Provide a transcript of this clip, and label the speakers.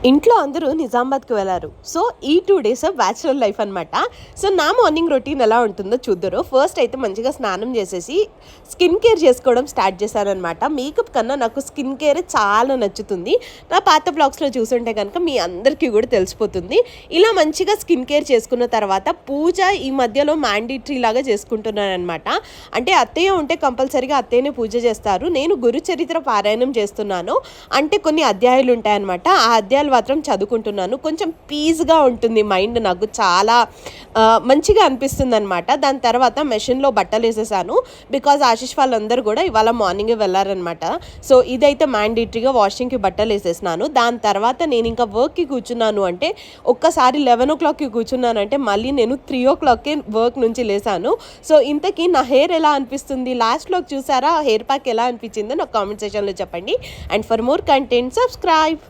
Speaker 1: ఇంట్లో అందరూ నిజామాబాద్కి వెళ్ళారు. సో ఈ 2 డేస్ బ్యాచులర్ లైఫ్ అనమాట. సో నా మార్నింగ్ రొటీన్ ఎలా ఉంటుందో చూద్దరు. ఫస్ట్ అయితే మంచిగా స్నానం చేసేసి స్కిన్ కేర్ చేసుకోవడం స్టార్ట్ చేశానమాట. మేకప్ కన్నా నాకు స్కిన్ కేర్ చాలా నచ్చుతుంది. నా పాత బ్లాగ్స్లో చూసుంటే కనుక మీ అందరికీ కూడా తెలిసిపోతుంది. ఇలా మంచిగా స్కిన్ కేర్ చేసుకున్న తర్వాత పూజ ఈ మధ్యలో మ్యాండేటరీ లాగా చేసుకుంటున్నాను అనమాట. అంటే అత్తయ్య ఉంటే కంపల్సరీగా అత్తయ్యనే పూజ చేస్తారు. నేను గురు చరిత్ర పారాయణం చేస్తున్నాను. అంటే కొన్ని అధ్యాయాలు ఉంటాయన్నమాట. ఆ అధ్యాయాలు మాత్రం చదువుకుంటున్నాను. కొంచెం పీస్గా ఉంటుంది మైండ్, నాకు చాలా మంచిగా అనిపిస్తుంది అనమాట. దాని తర్వాత మెషిన్లో బట్టలు వేసేసాను. బికాజ్ ఆశిష్ వాళ్ళందరూ కూడా ఇవాళ మార్నింగే వెళ్ళారనమాట. సో ఇదైతే మ్యాండేటరీగా వాషింగ్కి బట్టలు వేసేసినాను. దాని తర్వాత నేను ఇంకా వర్క్కి కూర్చున్నాను. అంటే ఒక్కసారి 11 o'clockకి కూర్చున్నానంటే మళ్ళీ నేను 3 o'clockకే వర్క్ నుంచి లేసాను. సో ఇంతకీ నా హెయిర్ ఎలా అనిపిస్తుంది, లాస్ట్లోకి చూసారా హెయిర్ ప్యాక్ ఎలా అనిపించిందో నాకు కామెంట్ సెక్షన్లో చెప్పండి. And for more content subscribe.